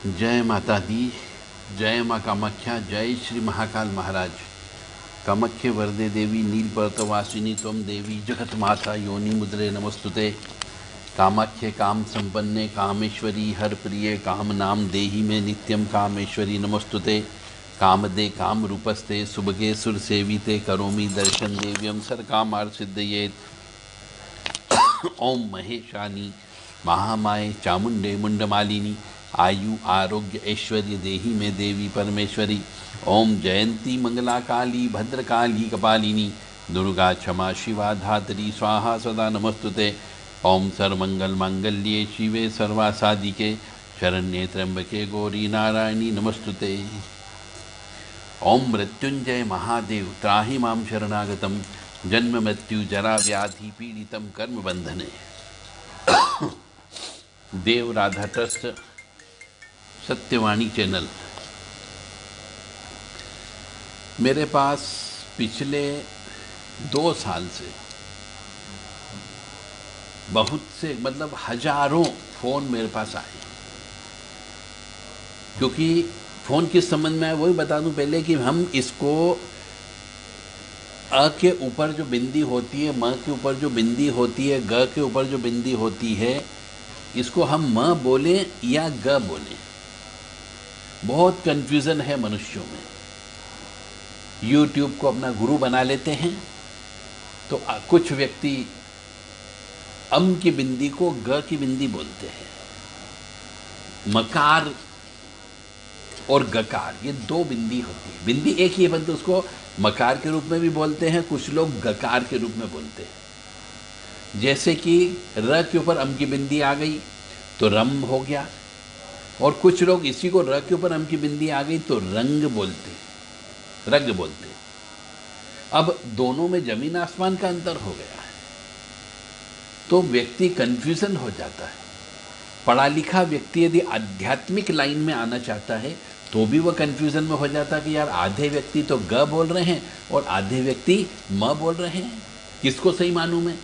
जय माता दी, जय माँ कामाख्या, जय श्री महाकाल महाराज। कामाख्ये वरदे देवी नीलपर्वतवासिनी त्वं देवी जगत माता योनि मुद्रे नमस्तुते। कामाख्ये काम संपन्ने कामेश्वरी हर प्रिय काम नाम देहि में नित्यम कामेश्वरी नमस्तुते। कामदे काम रूपस्ते सुभगे सुर सेविते करोमि दर्शन देव्यम सर कामार सिद्धयेत। ओम महेशानी महामाये चामुंडे मुंडमालिनी आयु आरोग्य ऐश्वर्य देहि में देवी परमेश्वरी। ओम जयंती मंगला काली भद्रकाली कपालिनी दुर्गा क्षमा शिवा धात्री स्वाहा सदा नमस्तुते। ओम सर्वमंगल मांगल्ये शिवे सर्वासादिके शरण्ये त्र्यंबके गौरी नारायणी नमस्तुते। ओम मृत्युंजय महादेव त्राहि मां शरणागतम जन्म मृत्यु जरा व्याधि पीड़ितम कर्म बंधने। देव राधा ट्रस्ट सत्यवाणी चैनल। मेरे पास पिछले 2 साल से बहुत से मतलब हजारों फ़ोन मेरे पास आए, क्योंकि फ़ोन किस संबंध में है वही बता दूं पहले कि हम इसको अ के ऊपर जो बिंदी होती है, म के ऊपर जो बिंदी होती है, ग के ऊपर जो बिंदी होती है, इसको हम म बोलें या ग बोलें, बहुत कन्फ्यूज़न है मनुष्यों में। यूट्यूब को अपना गुरु बना लेते हैं तो कुछ व्यक्ति अम की बिंदी को ग की बिंदी बोलते हैं। मकार और गकार ये 2 बिंदी होती है। बिंदी एक ही है परंतु उसको मकार के रूप में भी बोलते हैं, कुछ लोग गकार के रूप में बोलते हैं। जैसे कि र के ऊपर अम की बिंदी आ गई तो रम हो गया, और कुछ लोग इसी को र के ऊपर अम की बिंदी आ गई तो रंग बोलते, रग बोलते। अब दोनों में जमीन आसमान का अंतर हो गया है, तो व्यक्ति कंफ्यूजन हो जाता है। पढ़ा लिखा व्यक्ति यदि आध्यात्मिक लाइन में आना चाहता है तो भी वह कंफ्यूजन में हो जाता है कि यार आधे व्यक्ति तो ग बोल रहे हैं और आधे व्यक्ति म बोल रहे हैं, किसको सही मानूं मैं।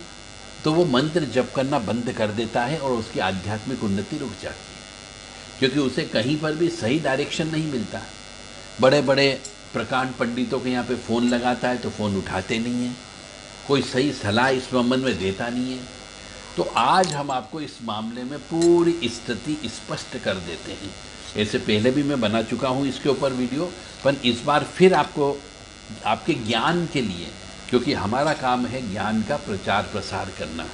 तो वो मंत्र जप करना बंद कर देता है और उसकी आध्यात्मिक उन्नति रुक जाती है, क्योंकि उसे कहीं पर भी सही डायरेक्शन नहीं मिलता। बड़े बड़े प्रकांड पंडितों के यहाँ पे फ़ोन लगाता है तो फ़ोन उठाते नहीं हैं, कोई सही सलाह इस संबंध में देता नहीं है। तो आज हम आपको इस मामले में पूरी स्थिति स्पष्ट कर देते हैं। ऐसे पहले भी मैं बना चुका हूँ इसके ऊपर वीडियो, पर इस बार फिर आपको आपके ज्ञान के लिए, क्योंकि हमारा काम है ज्ञान का प्रचार प्रसार करना।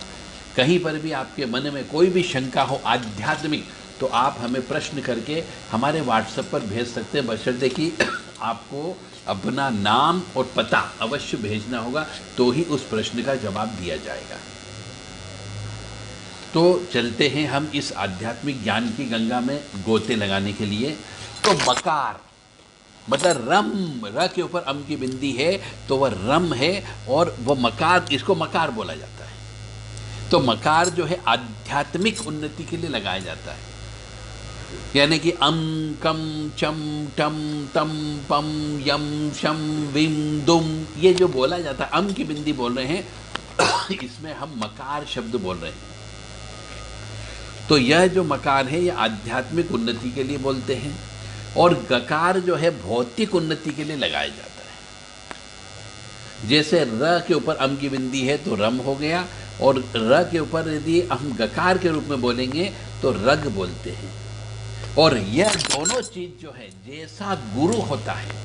कहीं पर भी आपके मन में कोई भी शंका हो आध्यात्मिक, तो आप हमें प्रश्न करके हमारे व्हाट्सएप पर भेज सकते हैं, बशर्ते कि आपको अपना नाम और पता अवश्य भेजना होगा, तो ही उस प्रश्न का जवाब दिया जाएगा। तो चलते हैं हम इस आध्यात्मिक ज्ञान की गंगा में गोते लगाने के लिए। तो मकार मतलब रम, र के ऊपर अम की बिंदी है तो वह रम है, और वह मकार, इसको मकार बोला जाता है। तो मकार जो है आध्यात्मिक उन्नति के लिए लगाया जाता है, यानी कि अम कम चम टम तम पम यम शम विम दुम, ये जो बोला जाता है अम की बिंदी बोल रहे हैं इसमें हम मकार शब्द बोल रहे हैं। तो यह जो मकार है यह आध्यात्मिक उन्नति के लिए बोलते हैं, और गकार जो है भौतिक उन्नति के लिए लगाया जाता है। जैसे र के ऊपर अम की बिंदी है तो रम हो गया, और र के ऊपर यदि हम गकार के रूप में बोलेंगे तो रग बोलते हैं। और यह दोनों चीज जो है, जैसा गुरु होता है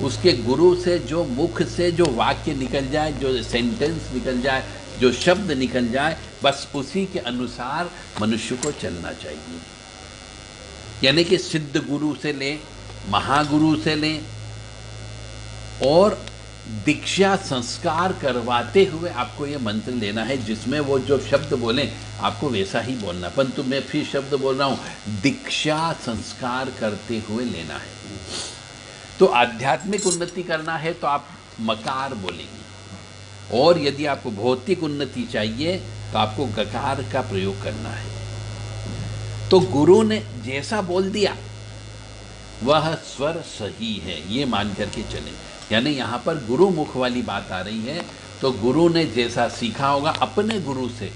उसके गुरु से जो मुख से जो वाक्य निकल जाए, जो सेंटेंस निकल जाए, जो शब्द निकल जाए, बस उसी के अनुसार मनुष्य को चलना चाहिए। यानी कि सिद्ध गुरु से लें, महागुरु से लें, और दीक्षा संस्कार करवाते हुए आपको ये मंत्र लेना है, जिसमें वो जो शब्द बोलें आपको वैसा ही बोलना। परंतु मैं फिर शब्द बोल रहा हूँ, दीक्षा संस्कार करते हुए लेना है। तो आध्यात्मिक उन्नति करना है तो आप मकार बोलेंगे, और यदि आपको भौतिक उन्नति चाहिए तो आपको गकार का प्रयोग करना है। तो गुरु ने जैसा बोल दिया वह स्वर सही है, ये मान करके चलें। यानी यहाँ पर गुरु मुख वाली बात आ रही है, तो गुरु ने जैसा सीखा होगा अपने गुरु से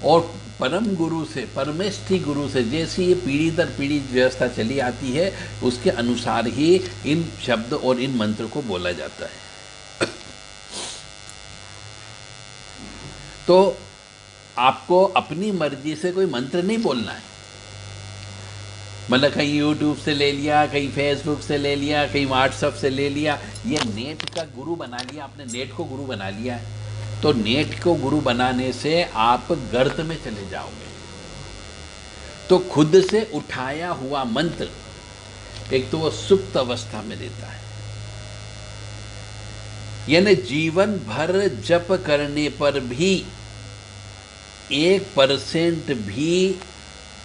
और परम गुरु से, परमेष्ठी गुरु से जैसी ये पीढ़ी दर पीढ़ी व्यवस्था चली आती है, उसके अनुसार ही इन शब्द और इन मंत्र को बोला जाता है। तो आपको अपनी मर्जी से कोई मंत्र नहीं बोलना है। मतलब कहीं यूट्यूब से ले लिया, कहीं फेसबुक से ले लिया, कहीं व्हाट्सएप से ले लिया, ये नेट का गुरु बना लिया आपने, नेट को गुरु बना लिया है। तो नेट को गुरु बनाने से आप गर्त में चले जाओगे। तो खुद से उठाया हुआ मंत्र एक तो वो सुप्त अवस्था में देता है, यानी जीवन भर जप करने पर भी 1% भी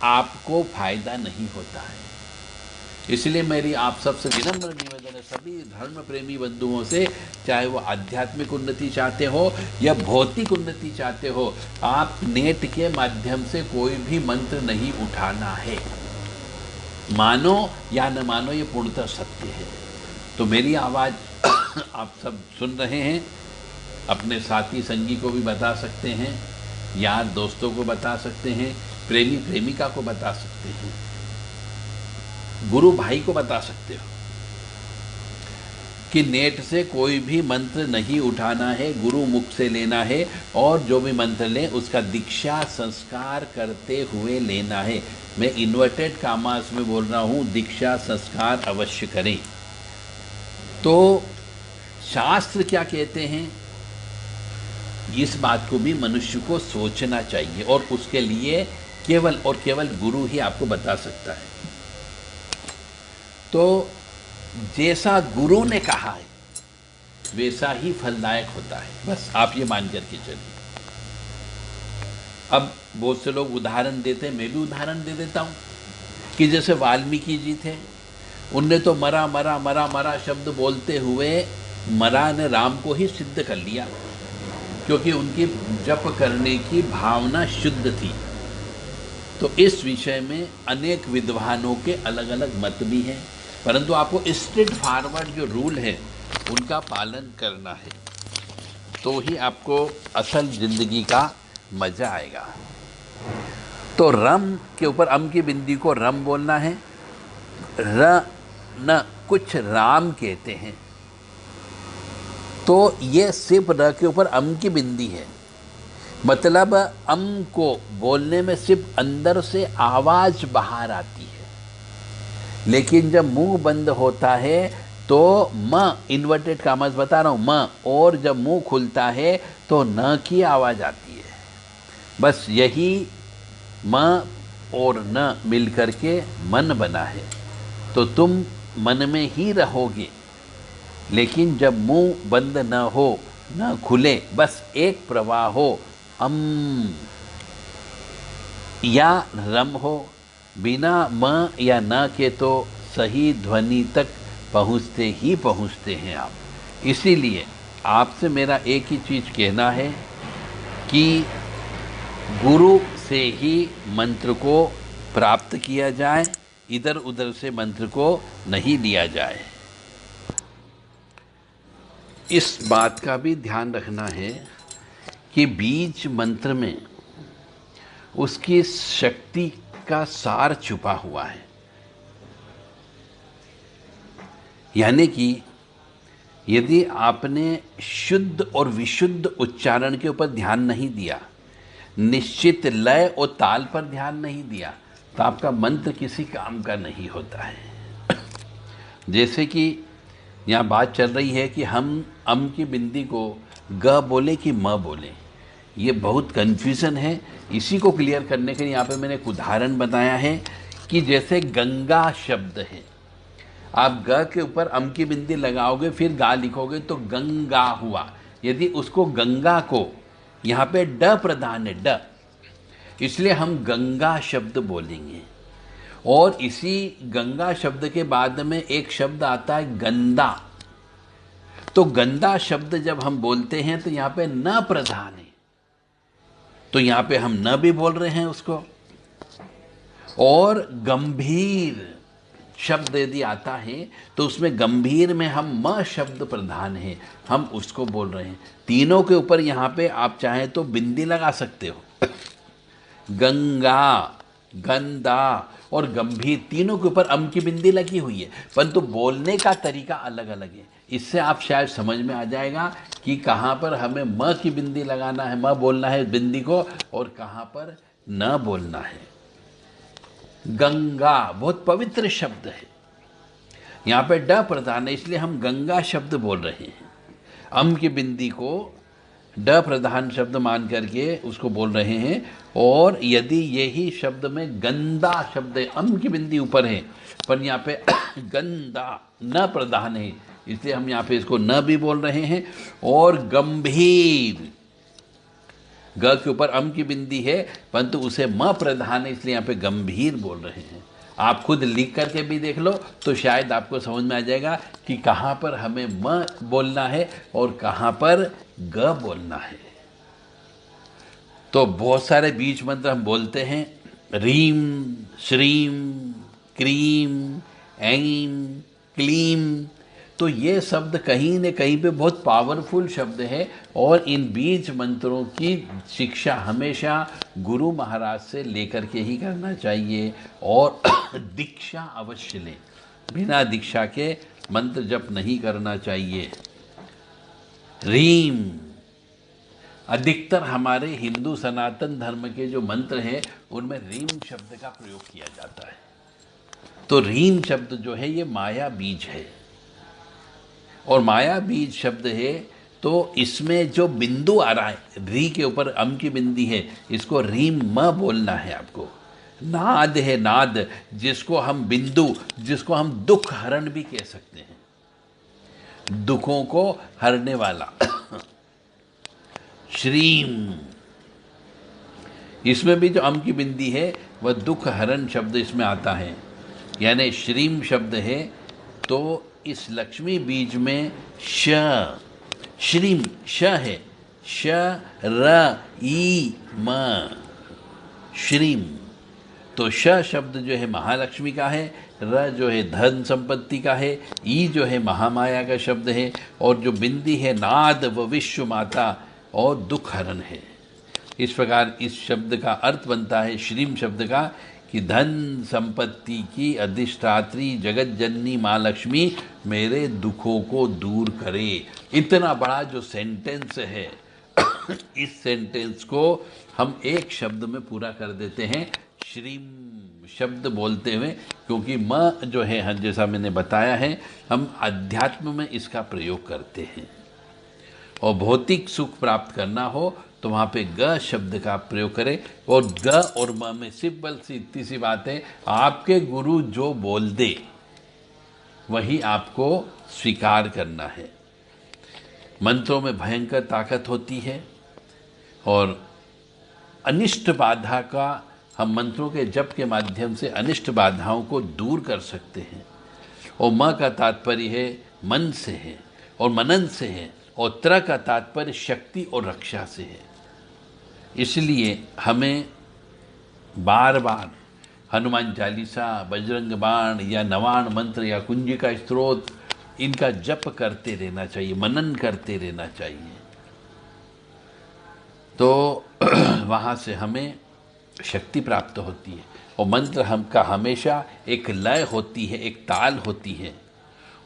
आपको फायदा नहीं होता है। इसलिए मेरी आप सबसे विनम्र निवेदन है, सभी धर्म प्रेमी बंधुओं से, चाहे वो आध्यात्मिक उन्नति चाहते हो या भौतिक उन्नति चाहते हो, आप नेट के माध्यम से कोई भी मंत्र नहीं उठाना है। मानो या न मानो, ये पूर्णतः सत्य है। तो मेरी आवाज़ आप सब सुन रहे हैं, अपने साथी संगी को भी बता सकते हैं, यार दोस्तों को बता सकते हैं, प्रेमी प्रेमिका को बता सकते हैं, गुरु भाई को बता सकते हो कि नेट से कोई भी मंत्र नहीं उठाना है, गुरु मुख से लेना है, और जो भी मंत्र लें उसका दीक्षा संस्कार करते हुए लेना है। मैं इन्वर्टेड कामास में बोल रहा हूँ, दीक्षा संस्कार अवश्य करें। तो शास्त्र क्या कहते हैं, इस बात को भी मनुष्य को सोचना चाहिए, और उसके लिए केवल और केवल गुरु ही आपको बता सकता है। तो जैसा गुरु ने कहा है वैसा ही फलदायक होता है, बस आप ये मान करके चलिए। अब बहुत से लोग उदाहरण देते हैं, मैं भी उदाहरण दे देता हूँ कि जैसे वाल्मीकि जी थे, उनने तो मरा मरा मरा मरा शब्द बोलते हुए मरा ने राम को ही सिद्ध कर लिया, क्योंकि उनकी जप करने की भावना शुद्ध थी। तो इस विषय में अनेक विद्वानों के अलग अलग मत भी हैं, परंतु आपको स्ट्रेट फॉरवर्ड जो रूल है उनका पालन करना है, तो ही आपको असल जिंदगी का मजा आएगा। तो रम के ऊपर अम की बिंदी को रम बोलना है, र न कुछ राम कहते हैं, तो ये सिर्फ र के ऊपर अम की बिंदी है। मतलब अम को बोलने में सिर्फ अंदर से आवाज बाहर आती है, लेकिन जब मुंह बंद होता है तो म, इन्वर्टेड कामर्स बता रहा हूँ, म, और जब मुंह खुलता है तो न की आवाज आती है। बस यही म और न मिल करके मन बना है। तो तुम मन में ही रहोगे, लेकिन जब मुंह बंद न हो, न खुले, बस एक प्रवाह हो, अम या रम हो, बिना म या न के तो सही ध्वनि तक पहुँचते ही पहुँचते हैं आप। इसीलिए आपसे मेरा एक ही चीज़ कहना है कि गुरु से ही मंत्र को प्राप्त किया जाए, इधर उधर से मंत्र को नहीं लिया जाए। इस बात का भी ध्यान रखना है कि बीज मंत्र में उसकी शक्ति का सार छुपा हुआ है। यानी कि यदि आपने शुद्ध और विशुद्ध उच्चारण के ऊपर ध्यान नहीं दिया, निश्चित लय और ताल पर ध्यान नहीं दिया, तो आपका मंत्र किसी काम का नहीं होता है। जैसे कि यहाँ बात चल रही है कि हम अम की बिंदी को ग बोले कि म बोले, ये बहुत कन्फ्यूज़न है। इसी को क्लियर करने के लिए यहाँ पे मैंने एक उदाहरण बताया है कि जैसे गंगा शब्द है, आप ग के ऊपर अम की बिंदी लगाओगे फिर गा लिखोगे तो गंगा हुआ। यदि उसको गंगा को यहाँ पे ड प्रधान है, ड, इसलिए हम गंगा शब्द बोलेंगे। और इसी गंगा शब्द के बाद में एक शब्द आता है गंदा। तो गंदा शब्द जब हम बोलते हैं तो यहाँ पे न प्रधान है, तो यहाँ पे हम न भी बोल रहे हैं उसको। और गंभीर शब्द यदि आता है तो उसमें गंभीर में हम म शब्द प्रधान है, हम उसको बोल रहे हैं। तीनों के ऊपर यहाँ पे आप चाहें तो बिंदी लगा सकते हो। गंगा, गंदा और गंभीर, तीनों के ऊपर अम की बिंदी लगी हुई है, परंतु बोलने का तरीका अलग अलग है। इससे आप शायद समझ में आ जाएगा कि कहाँ पर हमें म की बिंदी लगाना है, म बोलना है बिंदी को, और कहाँ पर न बोलना है। गंगा बहुत पवित्र शब्द है, यहाँ पे ड प्रधान है, इसलिए हम गंगा शब्द बोल रहे हैं। अम की बिंदी को ड प्रधान शब्द मान करके उसको बोल रहे हैं। और यदि यही शब्द में गंदा शब्द है, अम की बिंदी ऊपर है, पर यहाँ पे गंदा न प्रधान है, इसलिए हम यहाँ पे इसको न भी बोल रहे हैं। और गंभीर, ग के ऊपर अम की बिंदी है, परंतु उसे म प्रधान है, इसलिए यहाँ पे गंभीर बोल रहे हैं। आप खुद लिख करके भी देख लो तो शायद आपको समझ में आ जाएगा कि कहाँ पर हमें म बोलना है और कहाँ पर ग बोलना है। तो बहुत सारे बीज मंत्र हम बोलते हैं, रीम, श्रीम, क्रीम, ऐं, क्लीम। तो ये शब्द कहीं न कहीं पे बहुत पावरफुल शब्द है, और इन बीज मंत्रों की शिक्षा हमेशा गुरु महाराज से लेकर के ही करना चाहिए, और दीक्षा अवश्य लें, बिना दीक्षा के मंत्र जप नहीं करना चाहिए। रीम, अधिकतर हमारे हिंदू सनातन धर्म के जो मंत्र हैं उनमें रीम शब्द का प्रयोग किया जाता है। तो रीम शब्द जो है ये माया बीज है, और माया बीज शब्द है, तो इसमें जो बिंदु आ रहा है, री के ऊपर अम की बिंदी है, इसको रीम म बोलना है आपको। नाद है, नाद, जिसको हम बिंदु, जिसको हम दुख हरण भी कह सकते हैं, दुखों को हरने वाला। श्रीम, इसमें भी जो अम की बिंदी है वह दुख हरण शब्द इसमें आता है, यानी श्रीम शब्द है। तो इस लक्ष्मी बीज में श, श्रीम श है, श र ई म, श्रीम। तो श शब्द जो है महालक्ष्मी का है, र जो है धन संपत्ति का है, ई जो है महामाया का शब्द है, और जो बिंदी है नाद व विश्व माता और दुख हरण है। इस प्रकार इस शब्द का अर्थ बनता है, श्रीम शब्द का, कि धन संपत्ति की अधिष्ठात्री जगत जननी माँ लक्ष्मी मेरे दुखों को दूर करे। इतना बड़ा जो सेंटेंस है इस सेंटेंस को हम एक शब्द में पूरा कर देते हैं, श्रीम शब्द बोलते हुए, क्योंकि म जो है, जैसा मैंने बताया है, हम अध्यात्म में इसका प्रयोग करते हैं। और भौतिक सुख प्राप्त करना हो तो वहाँ पे ग शब्द का प्रयोग करें। और ग और म में सिंपल सी इतनी सी बात है, आपके गुरु जो बोल दे वही आपको स्वीकार करना है। मंत्रों में भयंकर ताकत होती है, और अनिष्ट बाधा का हम मंत्रों के जप के माध्यम से अनिष्ट बाधाओं को दूर कर सकते हैं। और म का तात्पर्य है मन से है और मनन से है, और त्र का तात्पर्य शक्ति और रक्षा से है। इसलिए हमें बार बार हनुमान चालीसा, बजरंग बाण या नवाण मंत्र या कुंजिका स्त्रोत, इनका जप करते रहना चाहिए, मनन करते रहना चाहिए। तो वहाँ से हमें शक्ति प्राप्त होती है। और मंत्र का हमेशा एक लय होती है, एक ताल होती है,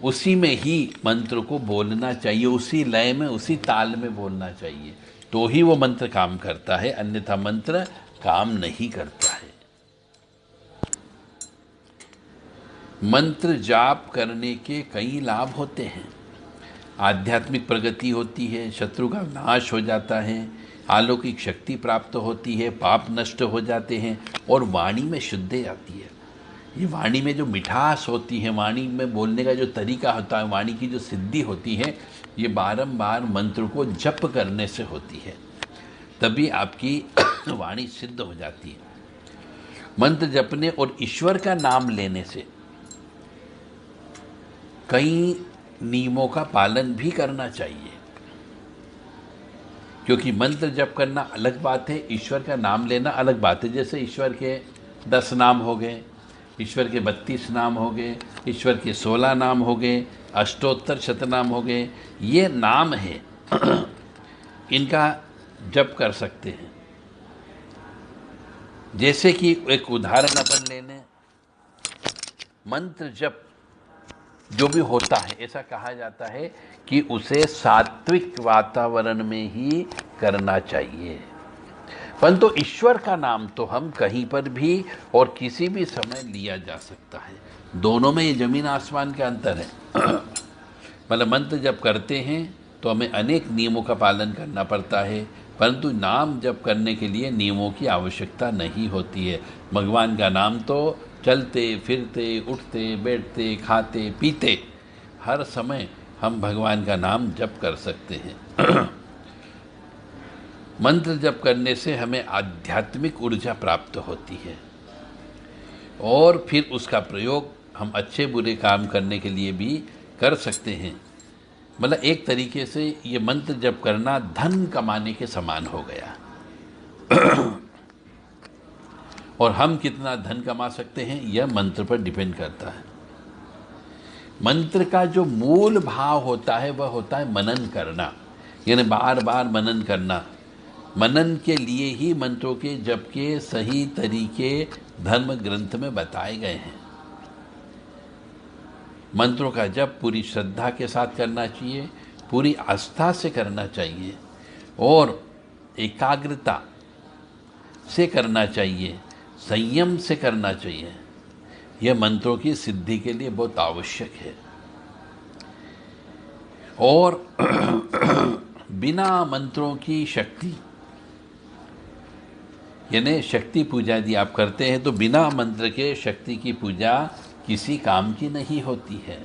उसी में ही मंत्र को बोलना चाहिए, उसी लय में, उसी ताल में बोलना चाहिए, तो ही वो मंत्र काम करता है, अन्यथा मंत्र काम नहीं करता है। मंत्र जाप करने के कई लाभ होते हैं। आध्यात्मिक प्रगति होती है, शत्रु का नाश हो जाता है, अलौकिक शक्ति प्राप्त होती है, पाप नष्ट हो जाते हैं, और वाणी में शुद्धि आती है। ये वाणी में जो मिठास होती है, वाणी में बोलने का जो तरीका होता है, वाणी की जो सिद्धि होती है, ये बारंबार मंत्र को जप करने से होती है, तभी आपकी वाणी सिद्ध हो जाती है। मंत्र जपने और ईश्वर का नाम लेने से कई नियमों का पालन भी करना चाहिए, क्योंकि मंत्र जप करना अलग बात है, ईश्वर का नाम लेना अलग बात है। जैसे ईश्वर के 10 नाम हो गए, ईश्वर के 32 नाम हो गए, ईश्वर के 16 नाम हो गए, अष्टोत्तर शतनाम हो गए, ये नाम है इनका जप कर सकते हैं। जैसे कि एक उदाहरण अपन ले लें, मंत्र जप जो भी होता है, ऐसा कहा जाता है कि उसे सात्विक वातावरण में ही करना चाहिए। परंतु ईश्वर का नाम तो हम कहीं पर भी और किसी भी समय लिया जा सकता है। दोनों में ये जमीन आसमान का अंतर है। मतलब मंत्र जप करते हैं तो हमें अनेक नियमों का पालन करना पड़ता है, परंतु नाम जप करने के लिए नियमों की आवश्यकता नहीं होती है। भगवान का नाम तो चलते फिरते, उठते बैठते, खाते पीते, हर समय हम भगवान का नाम जप कर सकते हैं। मंत्र जप करने से हमें आध्यात्मिक ऊर्जा प्राप्त होती है और फिर उसका प्रयोग हम अच्छे बुरे काम करने के लिए भी कर सकते हैं। मतलब एक तरीके से ये मंत्र जप करना धन कमाने के समान हो गया। और हम कितना धन कमा सकते हैं यह मंत्र पर डिपेंड करता है। मंत्र का जो मूल भाव होता है वह होता है मनन करना, यानी बार बार मनन करना। मनन के लिए ही मंत्रों के जप के सही तरीके धर्म ग्रंथ में बताए गए हैं। मंत्रों का जप पूरी श्रद्धा के साथ करना चाहिए, पूरी आस्था से करना चाहिए और एकाग्रता से करना चाहिए, संयम से करना चाहिए। यह मंत्रों की सिद्धि के लिए बहुत आवश्यक है। और बिना मंत्रों की शक्ति, यानी शक्ति पूजा यदि आप करते हैं तो बिना मंत्र के शक्ति की पूजा किसी काम की नहीं होती है।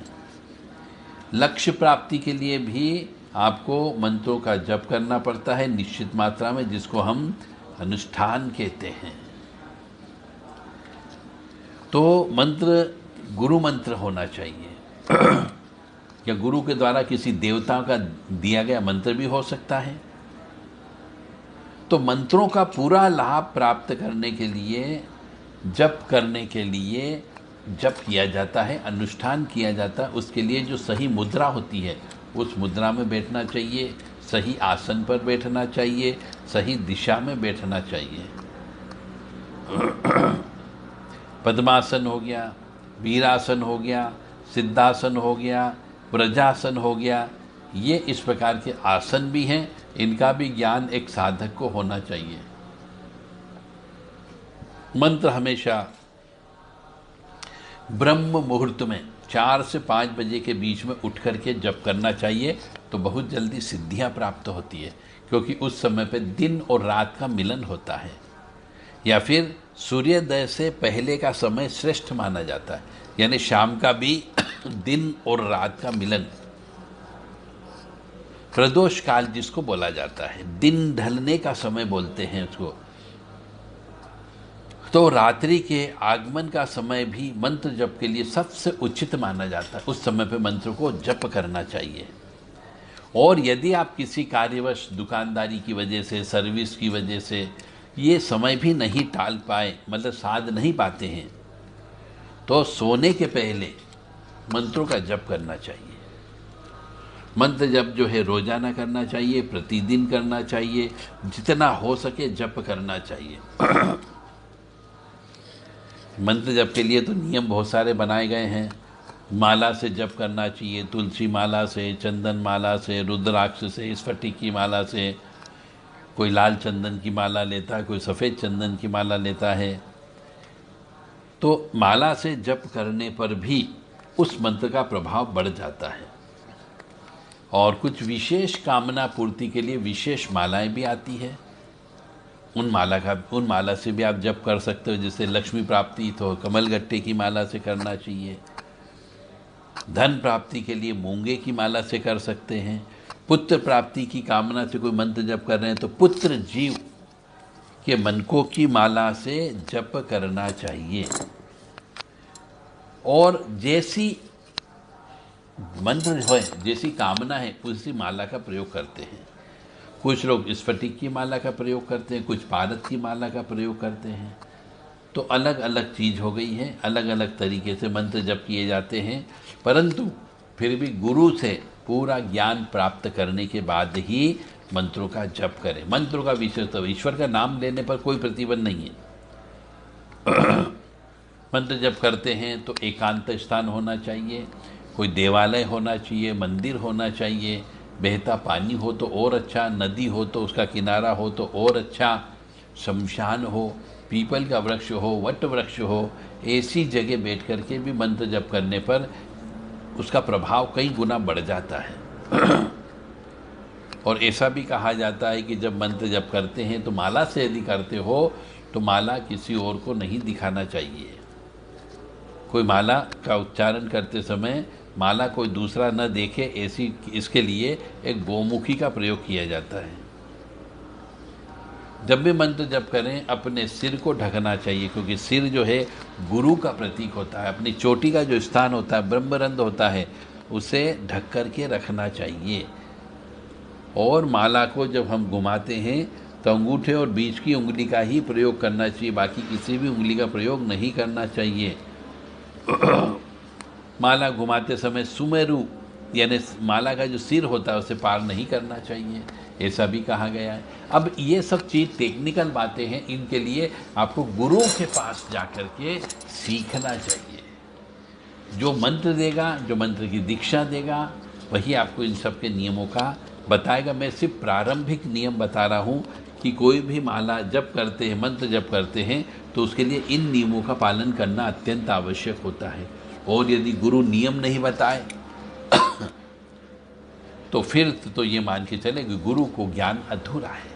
लक्ष्य प्राप्ति के लिए भी आपको मंत्रों का जप करना पड़ता है निश्चित मात्रा में, जिसको हम अनुष्ठान कहते हैं। तो मंत्र गुरु मंत्र होना चाहिए या गुरु के द्वारा किसी देवता का दिया गया मंत्र भी हो सकता है। तो मंत्रों का पूरा लाभ प्राप्त करने के लिए, जप करने के लिए जप किया जाता है, अनुष्ठान किया जाता है। उसके लिए जो सही मुद्रा होती है उस मुद्रा में बैठना चाहिए, सही आसन पर बैठना चाहिए, सही दिशा में बैठना चाहिए। पद्मासन हो गया, वीरासन हो गया, सिद्धासन हो गया, व्रजासन हो गया, ये इस प्रकार के आसन भी हैं। इनका भी ज्ञान एक साधक को होना चाहिए। मंत्र हमेशा ब्रह्म मुहूर्त में 4 से 5 बजे के बीच में उठ करके जप करना चाहिए, तो बहुत जल्दी सिद्धियां प्राप्त होती है, क्योंकि उस समय पे दिन और रात का मिलन होता है। या फिर सूर्योदय से पहले का समय श्रेष्ठ माना जाता है, यानी शाम का भी दिन और रात का मिलन, प्रदोष काल जिसको बोला जाता है, दिन ढलने का समय बोलते हैं उसको। तो रात्रि के आगमन का समय भी मंत्र जप के लिए सबसे उचित माना जाता है। उस समय पे मंत्र को जप करना चाहिए। और यदि आप किसी कार्यवश, दुकानदारी की वजह से, सर्विस की वजह से ये समय भी नहीं टाल पाए, मतलब साध नहीं पाते हैं, तो सोने के पहले मंत्रों का जप करना चाहिए। मंत्र जप जो है रोजाना करना चाहिए, प्रतिदिन करना चाहिए, जितना हो सके जप करना चाहिए। मंत्र जप के लिए तो नियम बहुत सारे बनाए गए हैं। माला से जप करना चाहिए, तुलसी माला से, चंदन माला से, रुद्राक्ष से, स्फटिक की माला से। कोई लाल चंदन की माला लेता है, कोई सफ़ेद चंदन की माला लेता है। तो माला से जप करने पर भी उस मंत्र का प्रभाव बढ़ जाता है। और कुछ विशेष कामना पूर्ति के लिए विशेष मालाएं भी आती है, उन माला से भी आप जप कर सकते हो। जैसे लक्ष्मी प्राप्ति तो कमलगट्टे की माला से करना चाहिए, धन प्राप्ति के लिए मूंगे की माला से कर सकते हैं, पुत्र प्राप्ति की कामना से कोई मंत्र जप कर रहे हैं तो पुत्र जीव के मनकों की माला से जप करना चाहिए। और जैसी मंत्र है, जैसी कामना है, उसी माला का प्रयोग करते हैं। कुछ लोग स्फटिक की माला का प्रयोग करते हैं, कुछ पारद की माला का प्रयोग करते हैं। तो अलग अलग चीज़ हो गई है, अलग अलग तरीके से मंत्र जप किए जाते हैं। परंतु फिर भी गुरु से पूरा ज्ञान प्राप्त करने के बाद ही मंत्रों का जप करें। मंत्रों का विशेष तो ईश्वर का नाम लेने पर कोई प्रतिबंध नहीं है, मंत्र जप करते हैं तो एकांत स्थान होना चाहिए, कोई देवालय होना चाहिए, मंदिर होना चाहिए, बहता पानी हो तो और अच्छा, नदी हो तो उसका किनारा हो तो और अच्छा, शमशान हो, पीपल का वृक्ष हो, वट वृक्ष हो, ऐसी जगह बैठ करके भी मंत्र जप करने पर उसका प्रभाव कई गुना बढ़ जाता है। और ऐसा भी कहा जाता है कि जब मंत्र जप करते हैं तो माला से यदि करते हो तो माला किसी और को नहीं दिखाना चाहिए। कोई माला का उच्चारण करते समय माला कोई दूसरा न देखे, ऐसी इसके लिए एक गोमुखी का प्रयोग किया जाता है। जब भी मंत्र जप करें अपने सिर को ढकना चाहिए, क्योंकि सिर जो है गुरु का प्रतीक होता है। अपनी चोटी का जो स्थान होता है, ब्रह्मरंध्र होता है, उसे ढक करके रखना चाहिए। और माला को जब हम घुमाते हैं तो अंगूठे और बीच की उंगली का ही प्रयोग करना चाहिए, बाकी किसी भी उंगली का प्रयोग नहीं करना चाहिए। माला घुमाते समय सुमेरु यानी माला का जो सिर होता है उसे पार नहीं करना चाहिए, ऐसा भी कहा गया है। अब ये सब चीज़ टेक्निकल बातें हैं, इनके लिए आपको गुरु के पास जाकर के सीखना चाहिए। जो मंत्र देगा, जो मंत्र की दीक्षा देगा, वही आपको इन सब के नियमों का बताएगा। मैं सिर्फ प्रारंभिक नियम बता रहा हूँ कि कोई भी माला जप करते हैं, मंत्र जप करते हैं, तो उसके लिए इन नियमों का पालन करना अत्यंत आवश्यक होता है। और यदि गुरु नियम नहीं बताए तो फिर तो ये मान के चले कि गुरु को ज्ञान अधूरा है।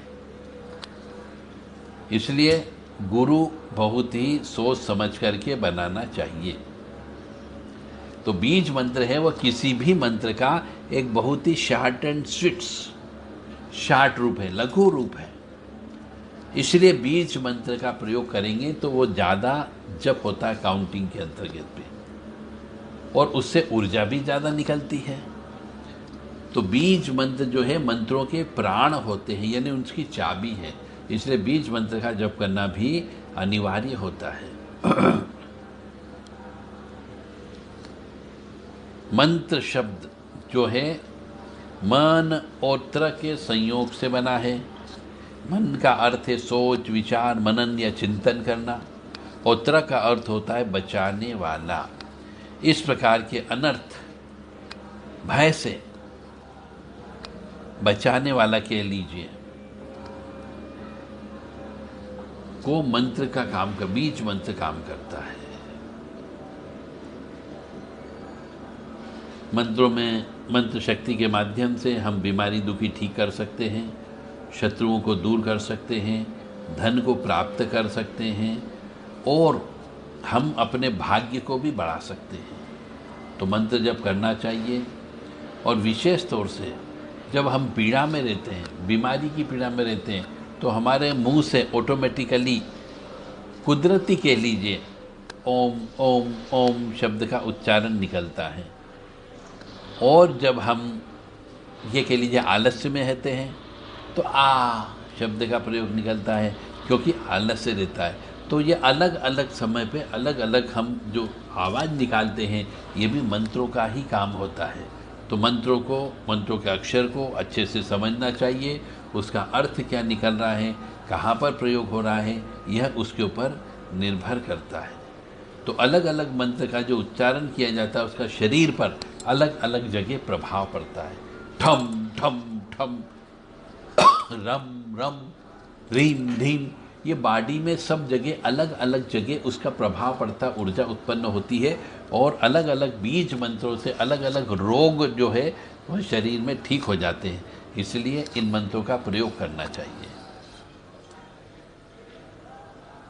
इसलिए गुरु बहुत ही सोच समझ करके बनाना चाहिए। तो बीज मंत्र है वह किसी भी मंत्र का एक बहुत ही शॉर्ट एंड शार्ट रूप है, लघु रूप है। इसलिए बीज मंत्र का प्रयोग करेंगे तो वो ज़्यादा जप होता है काउंटिंग के अंतर्गत पे, और उससे ऊर्जा भी ज़्यादा निकलती है। तो बीज मंत्र जो है मंत्रों के प्राण होते हैं, यानी उनकी चाबी है। इसलिए बीज मंत्र का जप करना भी अनिवार्य होता है। मंत्र शब्द जो है मन और त्र के संयोग से बना है। मन का अर्थ है सोच, विचार, मनन या चिंतन करना, और त्र का अर्थ होता है बचाने वाला। इस प्रकार के अनर्थ, भय से बचाने वाला कह लीजिए, को मंत्र का काम कर, बीज मंत्र काम करता है। मंत्रों में मंत्र शक्ति के माध्यम से हम बीमारी दुखी ठीक कर सकते हैं, शत्रुओं को दूर कर सकते हैं, धन को प्राप्त कर सकते हैं, और हम अपने भाग्य को भी बढ़ा सकते हैं। तो मंत्र जप करना चाहिए। और विशेष तौर से जब हम पीड़ा में रहते हैं, बीमारी की पीड़ा में रहते हैं, तो हमारे मुंह से ऑटोमेटिकली, कुदरती कह लीजिए, ओम ओम ओम शब्द का उच्चारण निकलता है। और जब हम ये कह लीजिए आलस्य में रहते हैं तो आ शब्द का प्रयोग निकलता है, क्योंकि आलस्य रहता है। तो ये अलग अलग समय पे अलग अलग हम जो आवाज़ निकालते हैं, ये भी मंत्रों का ही काम होता है। तो मंत्रों के अक्षर को अच्छे से समझना चाहिए, उसका अर्थ क्या निकल रहा है, कहाँ पर प्रयोग हो रहा है, यह उसके ऊपर निर्भर करता है। तो अलग अलग मंत्र का जो उच्चारण किया जाता है, उसका शरीर पर अलग अलग जगह प्रभाव पड़ता है। ठम ठम ठम, रम रम, रीम ढीम, ये बॉडी में सब जगह अलग अलग जगह उसका प्रभाव पड़ता, ऊर्जा उत्पन्न होती है। और अलग अलग बीज मंत्रों से अलग अलग रोग जो है वह शरीर में ठीक हो जाते हैं। इसलिए इन मंत्रों का प्रयोग करना चाहिए।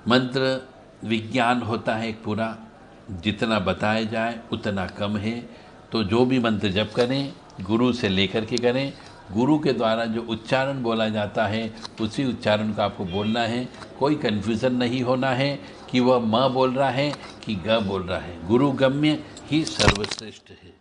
मंत्र विज्ञान होता है एक पूरा, जितना बताया जाए उतना कम है। तो जो भी मंत्र जप करें गुरु से लेकर के करें। गुरु के द्वारा जो उच्चारण बोला जाता है उसी उच्चारण को आपको बोलना है। कोई कन्फ्यूज़न नहीं होना है कि वह म बोल रहा है कि ग बोल रहा है। गुरु गम्य ही सर्वश्रेष्ठ है।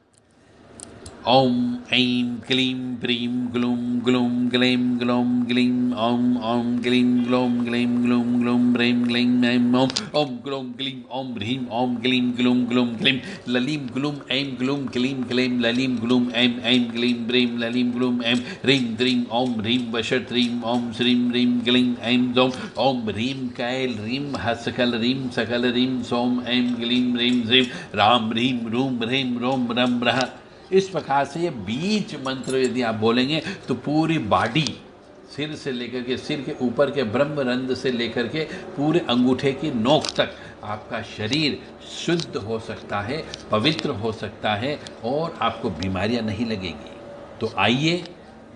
ओम ऐं क्लीं प्रीं ग्लूं ग्लूं ग्लैं ग्लौं ग्लीं ॐ ॐ क्लीं ग्लौं ग्लैं ग्लूं ग्लूं ब्रैं ग्लैं ऐं ॐ ग्लौं ग्लीं ॐ ह्रीं ॐ क्लीं ग्लूं ग्लूं क्लीं ललीं ग्लूं ऐं ग्लूं क्लीं क्लैं ललीं ग्लूं ऐं ऐं क्लीं ब्रीं ललीं ग्लूं ऐं ह्रीं द्रीं ॐ ह्रीं वषट्रीं ॐ श्रीं ह्रीं क्लीं ऐं सौं ॐ ह्रीं कैल ह्रीं हसकल ह्रीं सकल ह्रीं सौं ऐं क्लीं ह्रीं श्रीं रां ह्रीं रूं ह्रीं रों रं रः। इस प्रकार से ये बीज मंत्र यदि आप बोलेंगे तो पूरी बॉडी, सिर से लेकर के, सिर के ऊपर के ब्रह्मरंध्र से लेकर के पूरे अंगूठे की नोक तक आपका शरीर शुद्ध हो सकता है, पवित्र हो सकता है और आपको बीमारियां नहीं लगेगी। तो आइए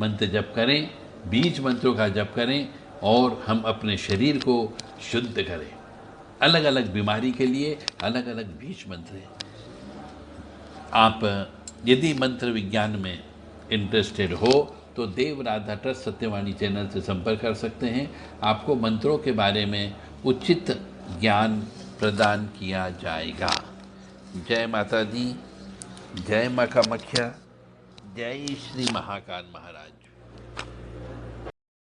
मंत्र जप करें, बीज मंत्रों का जप करें और हम अपने शरीर को शुद्ध करें। अलग अलग बीमारी के लिए अलग अलग बीज मंत्र हैं। आप यदि मंत्र विज्ञान में इंटरेस्टेड हो तो देव राधा ट्रस्ट सत्यवाणी चैनल से संपर्क कर सकते हैं। आपको मंत्रों के बारे में उचित ज्ञान प्रदान किया जाएगा। जय माता दी, जय माँ कामाख्या, जय श्री महाकाल महाराज।